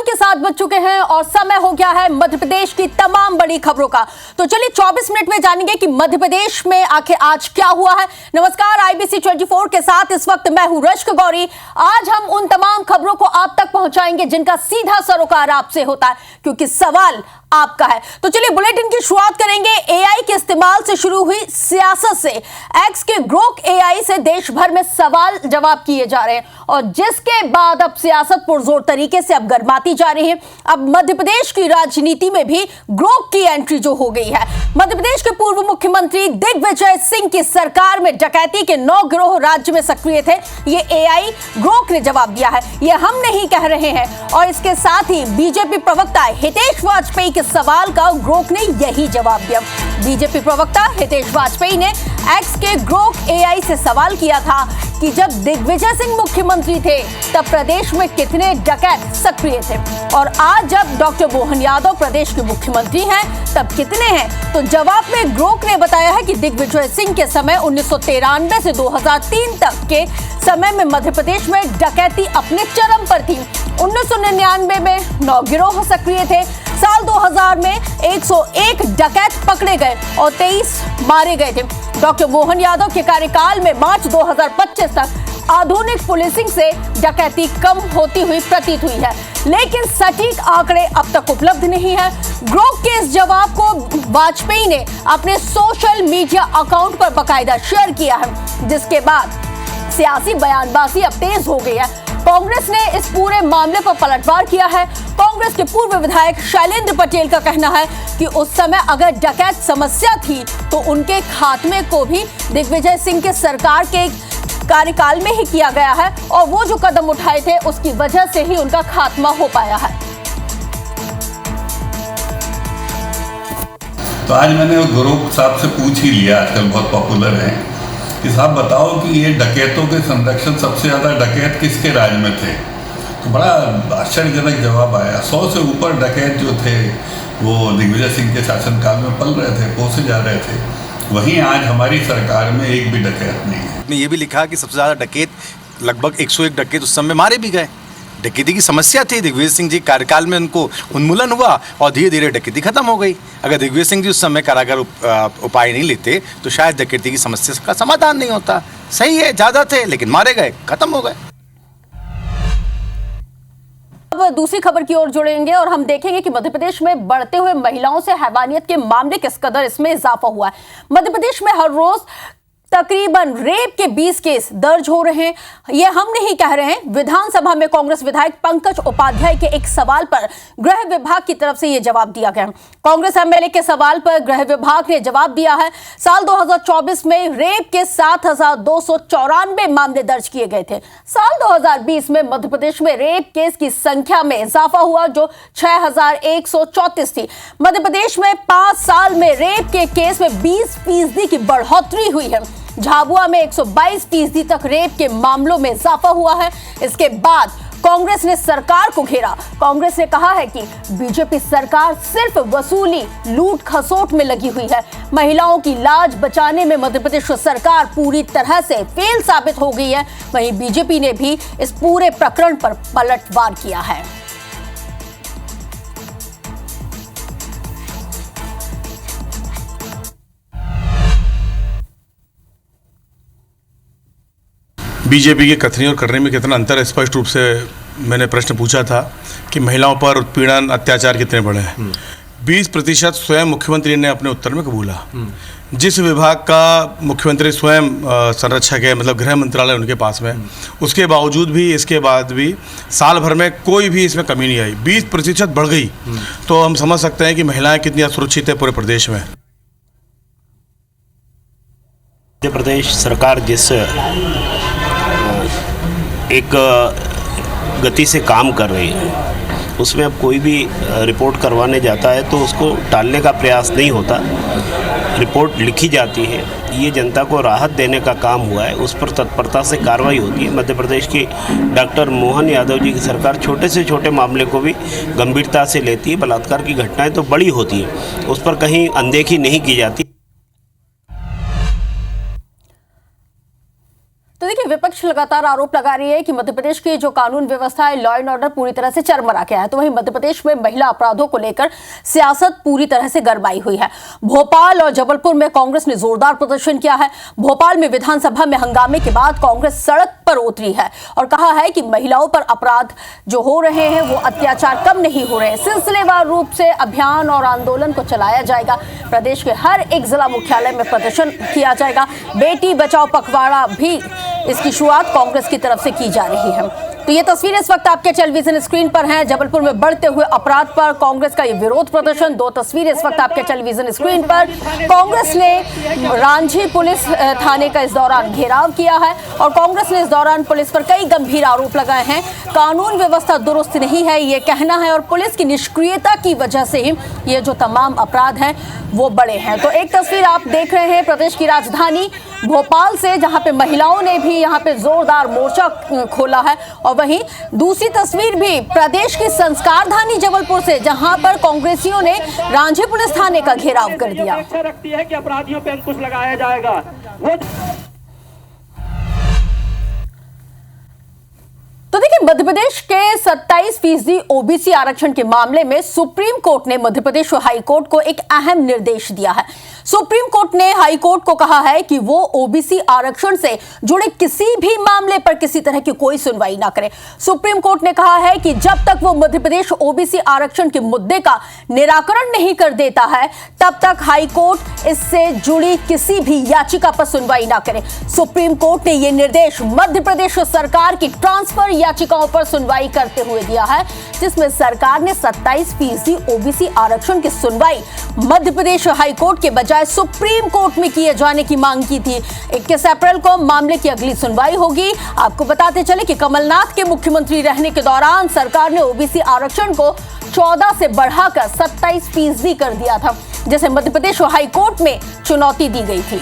के 7 बज चुके हैं और समय हो गया है मध्य प्रदेश की तमाम बड़ी खबरों का। तो चलिए 24 मिनट में जानेंगे कि मध्य प्रदेश में आखिर आज क्या हुआ है। नमस्कार, IBC 24 के साथ इस वक्त मैं हूं रश्क गौरी। आज हम उन तमाम खबरों को आप तक पहुंचाएंगे जिनका सीधा सरोकार आपसे होता है, क्योंकि सवाल आपका है। तो चलिए बुलेटिन की शुरुआत करेंगे AI के इस्तेमाल से शुरू हुई सियासत से। एक्स के ग्रोक AI से देश भर में सवाल जवाब किए जा रहे हैं और जिसके बाद अब सियासत पुरजोर तरीके से अब गर्माती जा रही है। अब मध्य प्रदेश की राजनीति में भी ग्रोक की एंट्री जो हो गई है। मध्य प्रदेश के पूर्व मुख्यमंत्री दिग्विजय सिंह की सरकार में डकैती के 9 गिरोह राज्य में सक्रिय थे। ये AI ग्रोक ने जवाब दिया है, ये हम नहीं कह रहे हैं। और इसके साथ ही बीजेपी प्रवक्ता हितेश वाजपेयी के सवाल का ग्रोक ने यही जवाब दिया। बीजेपी प्रवक्ता हितेश वाजपेयी ने एक्स के ग्रोक AI से सवाल किया था कि जब दिग्विजय सिंह मुख्यमंत्री थे तब प्रदेश में कितने डकैत सक्रिय थे और आज जब डॉक्टर मोहन यादव प्रदेश के मुख्यमंत्री हैं तब कितने हैं। तो जवाब में ग्रोक ने बताया है कि दिग्विजय सिंह के समय 1993 से 2003 तक के समय में मध्य प्रदेश में डकैती अपने चरम पर थी। 1999 में 9 गिरोह सक्रिय थे। साल 2000 में 101 डकैत पकड़े गए और 23 मारे गए थे। डॉक्टर मोहन यादव के कार्यकाल में मार्च 2025 तक आधुनिक पुलिसिंग से डकैती कम होती हुई प्रतीत हुई है, लेकिन सटीक आंकड़े अब तक उपलब्ध नहीं है। ग्रोक के इस जवाब को वाजपेयी ने अपने सोशल मीडिया अकाउंट पर बाकायदा शेयर किया है, जिसके बाद सियासी बयानबाजी अब तेज हो गई है। कांग्रेस ने इस पूरे मामले पर पलटवार किया है। कांग्रेस के पूर्व विधायक शैलेंद्र पटेल का कहना है कि उस समय अगर डकैत समस्या थी तो उनके खात्मे को भी दिग्विजय सिंह के सरकार के कार्यकाल में ही किया गया है और वो जो कदम उठाए थे उसकी वजह से ही उनका खात्मा हो पाया है। तो आज मैंने ग्रोक साहब से पूछ ही लिया, आजकल बहुत पॉपुलर है कि साहब बताओ कि ये डकैतों के संरक्षण सबसे ज़्यादा डकैत किसके राज में थे। तो बड़ा आश्चर्यजनक जवाब आया। 100 से ऊपर डकैत जो थे वो दिग्विजय सिंह के शासनकाल में पल रहे थे, पोसे जा रहे थे। वहीं आज हमारी सरकार में एक भी डकैत नहीं है। ने ये भी लिखा कि सबसे ज़्यादा डकैत लगभग 101 डकैत उस समय मारे भी गए। डकैती की समस्या थी, दिग्विजय सिंह जी कार्यकाल में उनको उन्मूलन हुआ और धीरे धीरे डकैती खत्म हो गई। अगर दिग्विजय सिंह जी उस समय कारागार उपाय नहीं लेते तो शायद डकैती की समस्या का समाधान नहीं होता। सही है, ज़्यादा थे लेकिन मारे गए, खत्म हो गए। अब दूसरी खबर की ओर जुड़ेंगे और हम देखेंगे कि मध्य प्रदेश में बढ़ते हुए महिलाओं से हैवानियत के मामले किस कदर इसमें इजाफा हुआ है। मध्य प्रदेश में हर रोज तकरीबन रेप के 20 केस दर्ज हो रहे हैं। ये हम नहीं कह रहे हैं। विधानसभा में कांग्रेस विधायक पंकज उपाध्याय के एक सवाल पर गृह विभाग की तरफ से यह जवाब दिया गया। कांग्रेस MLA के सवाल पर गृह विभाग ने जवाब दिया है। साल 2024 में रेप के 7,294 मामले दर्ज किए गए थे। साल 2020 में मध्य प्रदेश में रेप केस की संख्या में इजाफा हुआ जो 6,134 थी। मध्य प्रदेश में 5 साल में रेप के केस में 20% की बढ़ोतरी हुई है। झाबुआ में 122% तक रेप के मामलों में इजाफा हुआ है। इसके बाद कांग्रेस ने सरकार को घेरा। कांग्रेस ने कहा है कि बीजेपी सरकार सिर्फ वसूली, लूट खसोट में लगी हुई है। महिलाओं की लाज बचाने में मध्य प्रदेश सरकार पूरी तरह से फेल साबित हो गई है। वहीं बीजेपी ने भी इस पूरे प्रकरण पर पलटवार किया है। बीजेपी के कथनी और करने में कितना अंतर है, स्पष्ट रूप से मैंने प्रश्न पूछा था कि महिलाओं पर उत्पीड़न, अत्याचार कितने बड़े हैं। 20% स्वयं मुख्यमंत्री ने अपने उत्तर में कबूला। जिस विभाग का मुख्यमंत्री स्वयं संरक्षक है, मतलब गृह मंत्रालय उनके पास में, उसके बावजूद भी, इसके बाद भी साल भर में कोई भी इसमें कमी नहीं आई। 20% बढ़ गई तो हम समझ सकते हैं कि महिलाएं कितनी असुरक्षित है पूरे प्रदेश में। मध्य प्रदेश सरकार जिस एक गति से काम कर रही है उसमें अब कोई भी रिपोर्ट करवाने जाता है तो उसको टालने का प्रयास नहीं होता। रिपोर्ट लिखी जाती है, ये जनता को राहत देने का काम हुआ है, उस पर तत्परता से कार्रवाई होती है। मध्य प्रदेश की डॉक्टर मोहन यादव जी की सरकार छोटे से छोटे मामले को भी गंभीरता से लेती है। बलात्कार की घटनाएं तो बड़ी होती हैं, उस पर कहीं अनदेखी नहीं की जाती। तो देखिए, विपक्ष विपक्ष लगातार आरोप लगा रही है कि मध्य प्रदेश की जो कानून व्यवस्था है, लॉ एंड ऑर्डर पूरी तरह से चरमरा गया है। तो वहीं मध्य प्रदेश में महिला अपराधों को लेकर सियासत पूरी तरह से गरमाई हुई है। भोपाल और जबलपुर में कांग्रेस ने जोरदार प्रदर्शन किया है। भोपाल में विधानसभा में हंगामे के बाद कांग्रेस सड़क पर उतरी है और कहा है कि महिलाओं पर अपराध जो हो रहे हैं वो अत्याचार कम नहीं हो रहे हैं। सिलसिलेवार रूप से अभियान और आंदोलन को चलाया जाएगा। प्रदेश के हर एक जिला मुख्यालय में प्रदर्शन किया जाएगा। बेटी बचाओ पखवाड़ा भी इसकी शुरुआत कांग्रेस की तरफ से की जा रही है। तो ये तस्वीरें इस वक्त आपके टेलीविजन स्क्रीन पर हैं। जबलपुर में बढ़ते हुए अपराध पर कांग्रेस का ये विरोध प्रदर्शन। दो तस्वीरें इस वक्त आपके टेलीविजन स्क्रीन पर। कांग्रेस ने रांझी पुलिस थाने का इस दौरान घेराव किया है और कांग्रेस ने इस दौरान पुलिस पर कई गंभीर आरोप लगाए हैं। कानून व्यवस्था दुरुस्त नहीं है ये कहना है और पुलिस की निष्क्रियता की वजह से ही ये जो तमाम अपराध हैं वो बड़े हैं। तो एक तस्वीर आप देख रहे हैं प्रदेश की राजधानी भोपाल से, जहां पे महिलाओं ने भी यहां पे जोरदार मोर्चा खोला है, और वहीं दूसरी तस्वीर भी प्रदेश की संस्कारधानी जबलपुर से, जहां पर कांग्रेसियों ने रांझी पुलिस थाने का घेराव कर दिया। रखती है कि अपराधियों पे अंकुश लगाया जाएगा। तो देखिए, मध्य प्रदेश के 27% ओबीसी आरक्षण के मामले में सुप्रीम कोर्ट ने मध्य प्रदेश हाई कोर्ट को एक अहम निर्देश दिया है। सुप्रीम कोर्ट ने हाई कोर्ट को कहा है कि वो ओबीसी आरक्षण से जुड़े किसी भी मामले पर किसी तरह की कोई सुनवाई ना करे। सुप्रीम कोर्ट ने कहा है कि जब तक वो मध्य प्रदेश ओबीसी आरक्षण के मुद्दे का निराकरण नहीं कर देता है, तब तक हाई कोर्ट इससे जुड़ी किसी भी याचिका पर सुनवाई ना करे। सुप्रीम कोर्ट ने यह निर्देश मध्य प्रदेश सरकार की ट्रांसफर याचिकाओं पर सुनवाई करते हुए दिया है, जिसमें सरकार ने 27% ओबीसी आरक्षण की सुनवाई मध्य प्रदेश हाई कोर्ट के बजाय सुप्रीम कोर्ट में किए जाने की मांग की थी। 21 अप्रैल को मामले की अगली सुनवाई होगी। आपको बताते चले कि कमलनाथ के मुख्यमंत्री रहने के दौरान सरकार ने ओबीसी आरक्षण को 14 से बढ़ाकर 27% कर दिया था, जिसे मध्य प्रदेश हाई कोर्ट में चुनौती दी गई थी।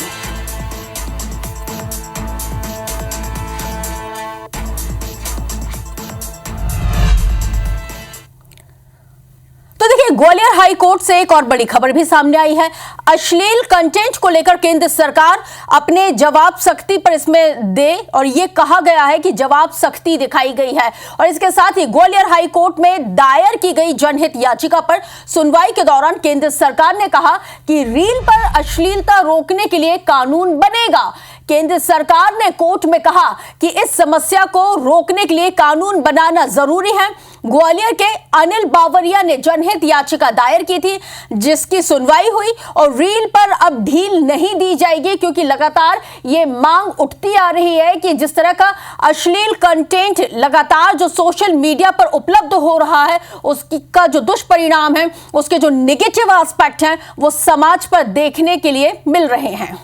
ग्वालियर हाई कोर्ट से एक और बड़ी खबर भी सामने आई है। अश्लील कंटेंट को लेकर केंद्र सरकार अपने जवाब सख्ती पर इसमें दे, और यह कहा गया है कि जवाब सख्ती दिखाई गई है। और इसके साथ ही ग्वालियर हाई कोर्ट में दायर की गई जनहित याचिका पर सुनवाई के दौरान केंद्र सरकार ने कहा कि रील पर अश्लीलता रोकने के लिए कानून बनेगा। केंद्र सरकार ने कोर्ट में कहा कि इस समस्या को रोकने के लिए कानून बनाना जरूरी है। ग्वालियर के अनिल बावरिया ने जनहित याचिका दायर की थी, जिसकी सुनवाई हुई, और रील पर अब ढील नहीं दी जाएगी, क्योंकि लगातार ये मांग उठती आ रही है कि जिस तरह का अश्लील कंटेंट लगातार जो सोशल मीडिया पर उपलब्ध हो रहा है, उसकी का जो दुष्परिणाम है, उसके जो नेगेटिव एस्पेक्ट हैं, वो समाज पर देखने के लिए मिल रहे हैं।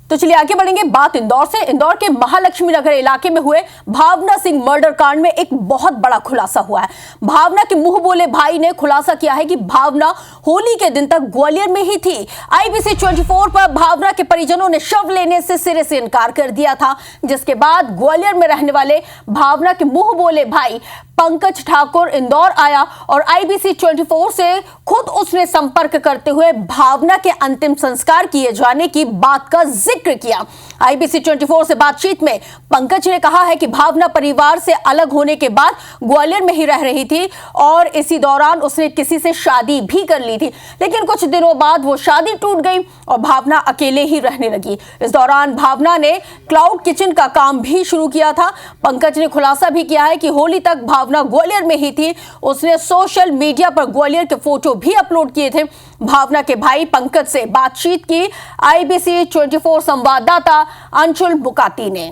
तो चलिए आगे बढ़ेंगे, बात इंदौर से। इंदौर के महालक्ष्मी नगर इलाके में हुए भावना सिंह मर्डर कांड में एक बहुत बड़ा खुलासा हुआ है। भावना के मुंह बोले भाई ने खुलासा किया है कि भावना होली के दिन तक ग्वालियर में ही थी। IBC 24 पर भावना के परिजनों ने शव लेने से सिरे से इनकार कर दिया था, जिसके बाद ग्वालियर में रहने वाले भावना के मुंह बोले भाई पंकज ठाकुर इंदौर आया और IBC 24 से खुद उसने संपर्क करते हुए भावना के अंतिम संस्कार किए जाने की बात का जिक्र किया। IBC 24 से बातचीत में पंकज ने कहा है कि भावना परिवार से अलग होने के बाद ग्वालियर में ही रह रही थी और इसी दौरान उसने किसी से शादी भी कर ली थी, लेकिन कुछ दिनों बाद वो शादी टूट गई और भावना अकेले ही रहने लगी। इस दौरान भावना ने क्लाउड किचन का काम भी शुरू किया था। पंकज ने खुलासा भी किया है कि होली तक भावना ग्वालियर में ही थी। उसने सोशल मीडिया पर ग्वालियर के फोटो भी अपलोड किए थे। भावना के भाई पंकज से बातचीत की IBC 24 संवाददाता अंशुल बुकाती ने।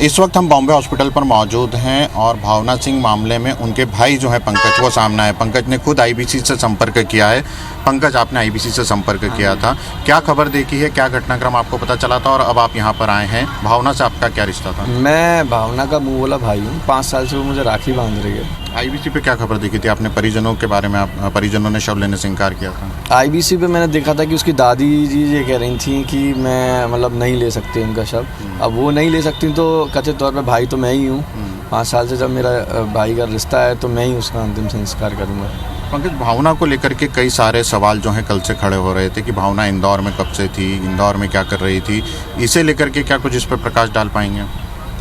इस वक्त हम बॉम्बे हॉस्पिटल पर मौजूद हैं और भावना सिंह मामले में उनके भाई जो है पंकज, वो सामने आए। पंकज ने खुद IBC से संपर्क किया है। पंकज, आपने IBC से संपर्क किया था, क्या खबर देखी है, क्या घटनाक्रम आपको पता चला था और अब आप यहाँ पर आए हैं? भावना से आपका क्या रिश्ता था? मैं भावना का मुंह बोला भाई हूँ। 5 साल से वो मुझे राखी बांध रही है। आईबीसी पे क्या खबर दिखी थी आपने? परिजनों के बारे में परिजनों ने शव लेने से इनकार किया था। आईबीसी पे मैंने देखा था कि उसकी दादी जी ये कह रही थी कि मैं मतलब नहीं ले सकती उनका शव। अब वो नहीं ले सकती तो कथित तौर पे भाई तो मैं ही हूँ। 5 साल से जब मेरा भाई का रिश्ता है तो मैं ही उसका अंतिम संस्कार करूँगा। पंकज, भावना को लेकर के कई सारे सवाल जो हैं कल से खड़े हो रहे थे कि भावना इंदौर में कब से थी, इंदौर में क्या कर रही थी, इसे लेकर के क्या कुछ इस पर प्रकाश डाल पाएंगे?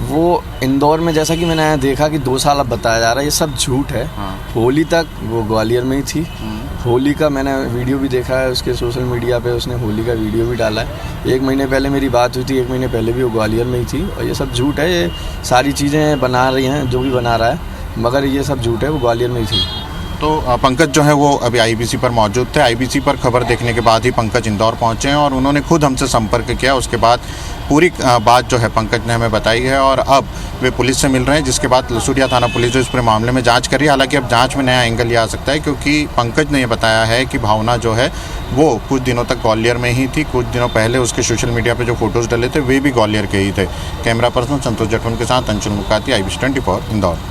वो इंदौर में जैसा कि मैंने देखा कि 2 साल अब बताया जा रहा है, ये सब झूठ है। होली तक वो ग्वालियर में ही थी। होली का मैंने वीडियो भी देखा है, उसके सोशल मीडिया पे उसने होली का वीडियो भी डाला है। 1 महीने पहले मेरी बात हुई थी, 1 महीने पहले भी वो ग्वालियर में ही थी। और ये सब झूठ है, ये सारी चीज़ें बना रही हैं जो भी बना रहा है, मगर ये सब झूठ है, वो ग्वालियर में ही थी। तो पंकज जो है वो अभी आईबीसी पर मौजूद थे। आईबीसी पर खबर देखने के बाद ही पंकज इंदौर पहुंचे हैं और उन्होंने खुद हमसे संपर्क किया। उसके बाद पूरी बात जो है पंकज ने हमें बताई है और अब वे पुलिस से मिल रहे हैं, जिसके बाद लसूड़िया थाना पुलिस जो इस पूरे मामले में जांच कर रही है। हालांकि अब जांच में नया एंगल ये आ सकता है क्योंकि पंकज ने ये बताया है कि भावना जो है वो कुछ दिनों तक ग्वालियर में ही थी। कुछ दिनों पहले उसके सोशल मीडिया पर जो फोटोज़ डले थे वे भी ग्वालियर के ही थे। कैमरा पर्सन संतोष जटवन के साथ अंशुल मुकाती, IBC 24 इंदौर।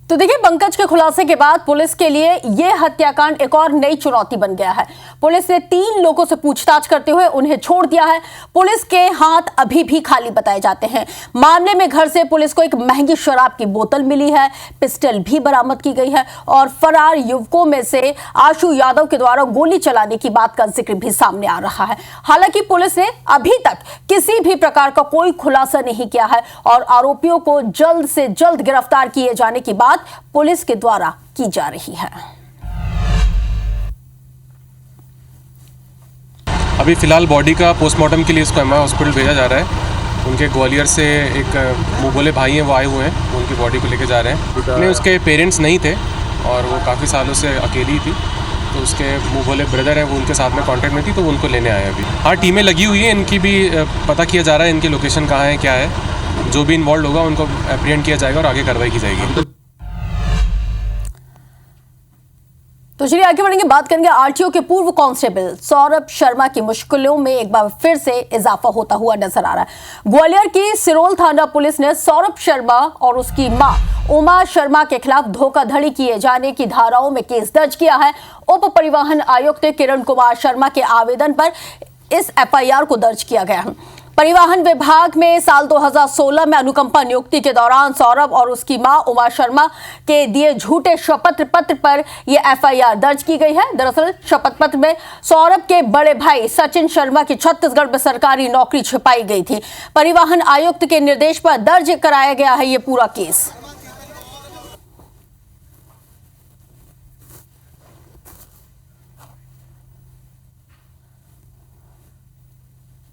तो देखिए, पंकज के खुलासे के बाद पुलिस के लिए यह हत्याकांड एक और नई चुनौती बन गया है। पुलिस ने 3 लोगों से पूछताछ करते हुए उन्हें छोड़ दिया है। पुलिस के हाथ अभी भी खाली बताए जाते हैं। मामले में घर से पुलिस को एक महंगी शराब की बोतल मिली है, पिस्टल भी बरामद की गई है और फरार युवकों में से आशु यादव के द्वारा गोली चलाने की बात का जिक्र भी सामने आ रहा है। हालांकि पुलिस ने अभी तक किसी भी प्रकार का कोई खुलासा नहीं किया है और आरोपियों को जल्द से जल्द गिरफ्तार किए जाने की बात पुलिस के द्वारा की जा रही है। अभी फिलहाल बॉडी का पोस्टमार्टम के लिए इसको एमआई हॉस्पिटल भेजा जा रहा है। उनके ग्वालियर से एक मुँह बोले भाई हैं, वो आए हुए हैं, उनकी बॉडी को लेके जा रहे हैं। नहीं, उसके पेरेंट्स नहीं थे और वो काफ़ी सालों से अकेली थी, तो उसके मुँह बोले ब्रदर हैं, वो उनके साथ में कांटेक्ट में थी, तो वो उनको लेने आए अभी। हाँ, टीमें लगी हुई हैं, इनकी भी पता किया जा रहा है, इनकी लोकेशन कहाँ है, क्या है। जो भी इन्वॉल्व होगा उनको एप्रीहेंड किया जाएगा और आगे कार्रवाई की जाएगी। तो चलिए आगे बढ़ेंगे, बात करेंगे आरटीओ के पूर्व कांस्टेबल सौरभ शर्मा की मुश्किलों में एक बार फिर से इजाफा होता हुआ नजर आ रहा है। ग्वालियर की सिरोल थाना पुलिस ने सौरभ शर्मा और उसकी मां उमा शर्मा के खिलाफ धोखाधड़ी किए जाने की धाराओं में केस दर्ज किया है। उप परिवहन आयुक्त किरण कुमार शर्मा के आवेदन पर इस एफआईआर को दर्ज किया गया है। परिवहन विभाग में साल 2016 में अनुकंपा नियुक्ति के दौरान सौरभ और उसकी मां उमा शर्मा के दिए झूठे शपथ पत्र पर यह एफआईआर दर्ज की गई है। दरअसल शपथ पत्र में सौरभ के बड़े भाई सचिन शर्मा की छत्तीसगढ़ में सरकारी नौकरी छिपाई गई थी। परिवहन आयुक्त के निर्देश पर दर्ज कराया गया है यह पूरा केस।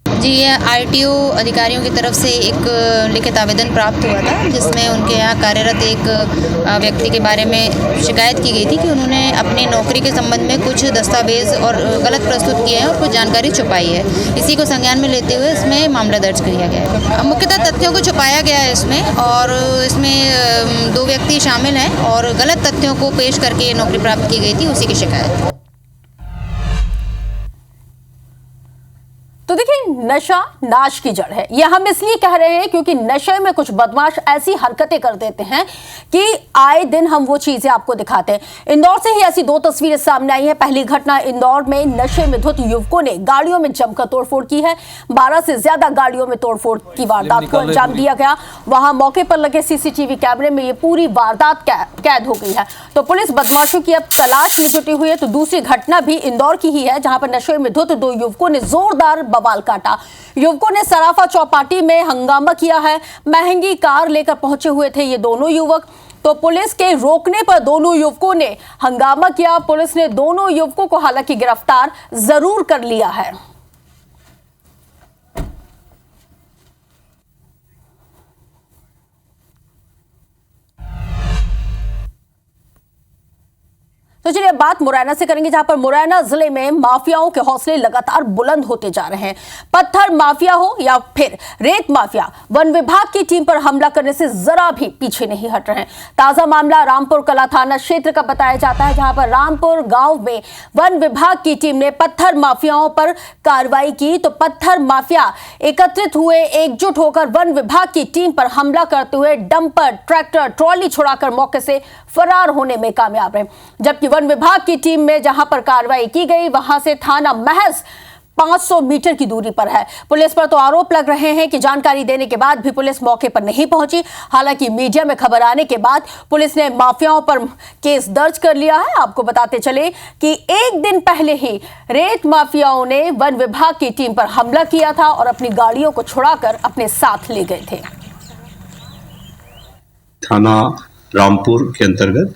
जी, ये आरटीओ अधिकारियों की तरफ से एक लिखित आवेदन प्राप्त हुआ था, जिसमें उनके यहाँ कार्यरत एक व्यक्ति के बारे में शिकायत की गई थी कि उन्होंने अपनी नौकरी के संबंध में कुछ दस्तावेज और गलत प्रस्तुत किए हैं और कुछ जानकारी छुपाई है। इसी को संज्ञान में लेते हुए इसमें मामला दर्ज किया गया है। मुख्यतः तथ्यों को छुपाया गया है इसमें, और इसमें 2 व्यक्ति शामिल हैं और गलत तथ्यों को पेश करके नौकरी प्राप्त की गई थी, उसी की शिकायत। तो देखिए, नशा नाश की जड़ है, यह हम इसलिए कह रहे हैं क्योंकि नशे में कुछ बदमाश ऐसी हरकतें कर देते हैं कि आए दिन हम वो चीजें आपको दिखाते हैं। इंदौर से ही ऐसी 2 तस्वीरें सामने आई हैं। पहली घटना इंदौर में नशे में धुत युवकों ने गाड़ियों में जमकर तोड़फोड़ की है। 12 से ज्यादा गाड़ियों में तोड़फोड़ की वारदात को अंजाम दिया गया। वहां मौके पर लगे सीसीटीवी कैमरे में ये पूरी वारदात कैद हो गई है। तो पुलिस बदमाशों की अब तलाश में जुटी हुई है। तो दूसरी घटना भी इंदौर की ही है, जहां पर नशे में धुत 2 युवकों ने जोरदार बवाल काटा। युवकों ने सराफा चौपाटी में हंगामा किया है। महंगी कार लेकर पहुंचे हुए थे ये दोनों युवक। तो पुलिस के रोकने पर दोनों युवकों ने हंगामा किया। पुलिस ने दोनों युवकों को हालांकि गिरफ्तार जरूर कर लिया है। तो चलिए बात मुरैना से करेंगे, जहां पर मुरैना जिले में माफियाओं के हौसले लगातार बुलंद होते जा रहे हैं। पत्थर माफिया हो या फिर रेत माफिया, वन विभाग की टीम पर हमला करने से जरा भी पीछे नहीं हट रहे हैं। ताजा मामला रामपुर कला थाना क्षेत्र का बताया जाता है, जहां पर रामपुर गांव में वन विभाग की टीम ने पत्थर माफियाओं पर कार्रवाई की तो पत्थर माफिया एकत्रित हुए, एकजुट होकर वन विभाग की टीम पर हमला करते हुए डंपर, ट्रैक्टर, ट्रॉली छुड़ाकर मौके से फरार होने में कामयाब रहे। जबकि वन विभाग की टीम में जहां पर कार्रवाई की गई वहां से थाना महज 500 मीटर की दूरी पर है। पुलिस पर तो आरोप लग रहे हैं कि जानकारी देने के बाद भी पुलिस मौके पर नहीं पहुंची। हालांकि मीडिया में खबर आने के बाद पुलिस ने माफियाओं पर केस दर्ज कर लिया है। आपको बताते चले कि एक दिन पहले ही रेत माफियाओं ने वन विभाग की टीम पर हमला किया था और अपनी गाड़ियों को छुड़ाकर अपने साथ ले गए थे। थाना रामपुर के अंतर्गत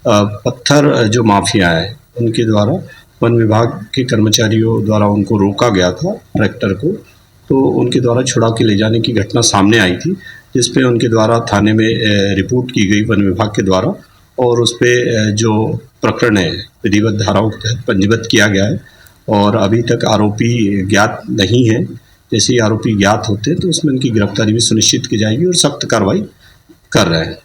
पत्थर जो माफिया है उनके द्वारा वन विभाग के कर्मचारियों द्वारा उनको रोका गया था ट्रैक्टर को, तो उनके द्वारा छुड़ा के ले जाने की घटना सामने आई थी, जिस पे उनके द्वारा थाने में रिपोर्ट की गई वन विभाग के द्वारा और उस पे जो प्रकरण है विधिवत धाराओं के तहत पंजीबद्ध किया गया है और अभी तक आरोपी ज्ञात नहीं है। जैसे ही आरोपी ज्ञात होते हैं तो उसमें उनकी गिरफ्तारी भी सुनिश्चित की जाएगी और सख्त कार्रवाई कर रहे हैं।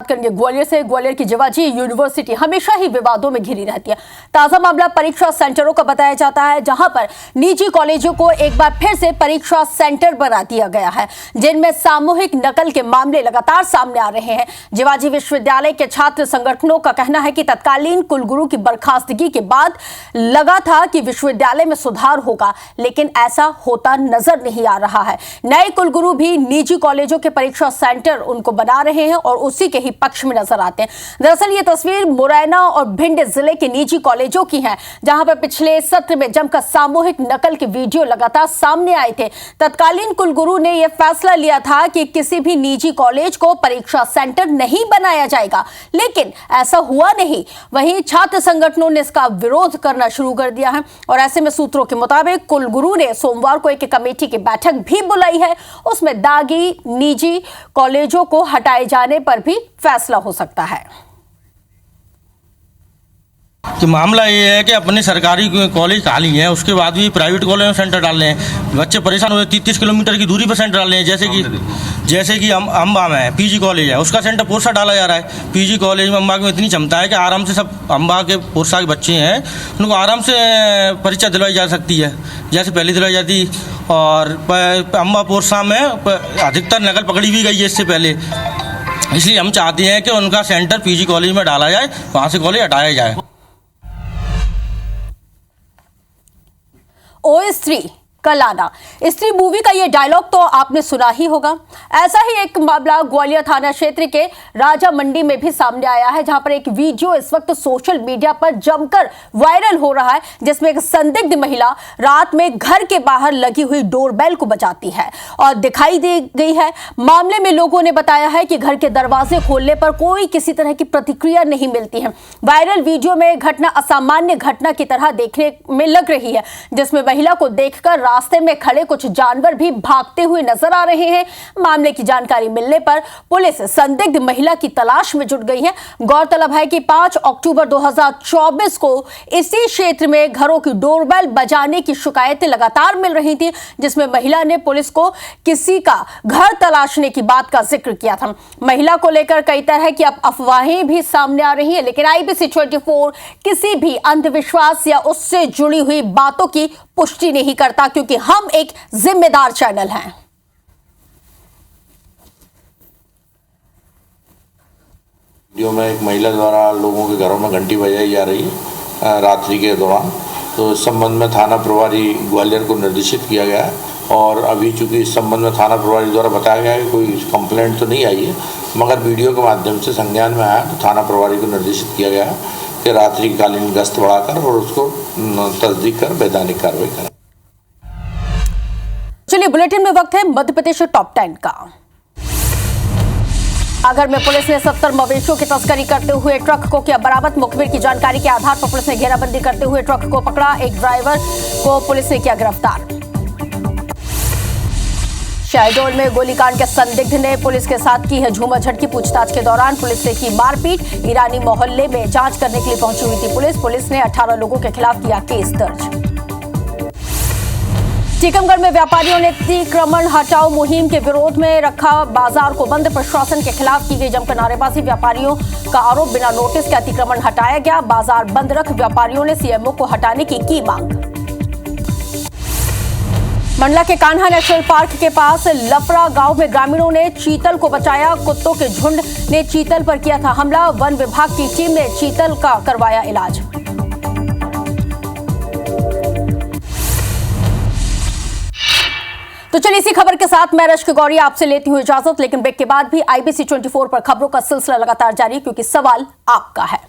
करेंगे ग्वालियर से। ग्वालियर की जिवाजी यूनिवर्सिटी हमेशा ही विवादों में घिरी रहती है। ताजा मामला परीक्षा सेंटरों का बताया जाता है, जहां पर निजी कॉलेजों को एक बार फिर से परीक्षा सेंटर बना दिया गया है, जिनमें सामूहिक नकल के मामले लगातार सामने आ रहे हैं। जिवाजी विश्वविद्यालय के छात्र संगठनों का कहना है कि तत्कालीन कुलगुरु की बर्खास्तगी के बाद लगा था कि विश्वविद्यालय में सुधार होगा, लेकिन ऐसा होता नजर नहीं आ रहा है। नए कुलगुरु भी निजी कॉलेजों के परीक्षा सेंटर उनको बना रहे हैं और उसी के ही पक्ष में नजर आते हैं। दरअसल ये तस्वीर मुरैना और भिंड जिले के निजी कॉलेजों की है, जहां पर पिछले सत्र में जमकर सामूहिक नकल के वीडियो लगातार सामने आए थे। तत्कालीन कुलगुरु ने यह फैसला लिया था कि किसी भी निजी कॉलेज को परीक्षा सेंटर नहीं बनाया जाएगा, लेकिन ऐसा हुआ नहीं। वहीं छात्र संगठनों ने इसका विरोध करना शुरू कर दिया है और ऐसे में सूत्रों के मुताबिक कुलगुरु ने सोमवार को एक कमेटी की बैठक भी बुलाई है। उसमें दागी निजी कॉलेजों को हटाए जाने पर भी फैसला हो सकता है। कि मामला ये है कि अपने सरकारी कॉलेज खाली हैं, उसके बाद भी प्राइवेट कॉलेज में सेंटर डाल रहे हैं। बच्चे परेशान हुए, 30-30 किलोमीटर की दूरी पर सेंटर डाल रहे हैं। जैसे कि अम्बा में पीजी कॉलेज है, उसका सेंटर पोरसा डाला जा रहा है। पीजी कॉलेज में अम्बा में इतनी क्षमता है कि आराम से सब अम्बा के पोरसा के बच्चे हैं, उनको आराम से परीक्षा दिलवाई जा सकती है जैसे पहले दिलवाई जाती। और अम्बा पोरसा में अधिकतर नकल पकड़ी भी गई है इससे पहले, इसलिए हम चाहते हैं कि उनका सेंटर पीजी कॉलेज में डाला जाए, वहाँ से कॉलेज हटाया जाए। ओ स्त्री कलाना, स्त्री मूवी का ये डायलॉग तो आपने सुना ही होगा। ऐसा ही एक मामला ग्वालियर थाना क्षेत्र के राजा मंडी में भी सामने आया है, जहां पर एक वीडियो इस वक्त सोशल मीडिया पर जमकर वायरल हो रहा है, जिसमें एक संदिग्ध महिला रात में घर के बाहर लगी हुई डोरबेल को बजाती है और दिखाई दे गई है। मामले में लोगों ने बताया है कि घर के दरवाजे खोलने पर कोई किसी तरह की प्रतिक्रिया नहीं मिलती है। वायरल वीडियो में घटना असामान्य घटना की तरह देखने में लग रही है, जिसमें महिला को देखकर रास्ते में खड़े कुछ जानवर भी भागते हुए नजर आ रहे हैं। मामले की जानकारी मिलने पर पुलिस संदिग्ध महिला की तलाश में जुट गई है। गौरतलब है कि 5 अक्टूबर 2024 को इसी क्षेत्र में घरों की डोरबेल बजाने की शिकायतें लगातार मिल रही थी, जिसमें महिला ने पुलिस को किसी का घर तलाशने की बात का जिक्र किया था। महिला को लेकर कई तरह की अब अफवाहें भी सामने आ रही हैं, लेकिन IBC 24 किसी भी अंधविश्वास या उससे जुड़ी हुई बातों की पुष्टि नहीं करता, क्योंकि हम एक जिम्मेदार चैनल हैं। वीडियो में एक महिला द्वारा लोगों के घरों में घंटी बजाई जा रही है रात्रि के दौरान, तो इस संबंध में थाना प्रभारी ग्वालियर को निर्देशित किया गया है। और अभी चूंकि इस संबंध में थाना प्रभारी द्वारा बताया गया है कि कोई कंप्लेंट तो नहीं आई है, मगर वीडियो के माध्यम से संज्ञान में आया तो थाना प्रभारी को निर्देशित किया गया है कि रात्रिकालीन गश्त बढ़ाकर और उसको तस्दीक कर वैधानिक कार्रवाई करें। चलिए बुलेटिन में वक्त है मध्य प्रदेश टॉप 10 का। आगर में पुलिस ने 70 मवेशियों की तस्करी करते हुए ट्रक को किया बरामद। मुखबिर की जानकारी के आधार पर पुलिस ने घेराबंदी करते हुए ट्रक को पकड़ा। एक ड्राइवर को पुलिस ने किया गिरफ्तार। शहडोल में गोलीकांड के संदिग्ध ने पुलिस के साथ की है झूमाझट की पूछताछ के दौरान पुलिस से की मारपीट। ईरानी मोहल्ले में जांच करने के लिए पहुंची हुई थी पुलिस ने 18 लोगों के खिलाफ किया केस दर्ज। टीकमगढ़ में व्यापारियों ने अतिक्रमण हटाओ मुहिम के विरोध में रखा बाजार को बंद। प्रशासन के खिलाफ की गई जमकर नारेबाजी। व्यापारियों का आरोप बिना नोटिस के अतिक्रमण हटाया गया। बाजार बंद रख व्यापारियों ने सीएमओ को हटाने की मांग। मंडला के कान्हा नेशनल पार्क के पास लफरा गांव में ग्रामीणों ने चीतल को बचाया। कुत्तों के झुंड ने चीतल पर किया था हमला। वन विभाग की टीम ने चीतल का करवाया इलाज। तो चलिए इसी खबर के साथ मैं रश्क गौरी आपसे लेती हूं इजाजत, लेकिन ब्रेक के बाद भी IBC 24 पर खबरों का सिलसिला लगातार जारी, क्योंकि सवाल आपका है।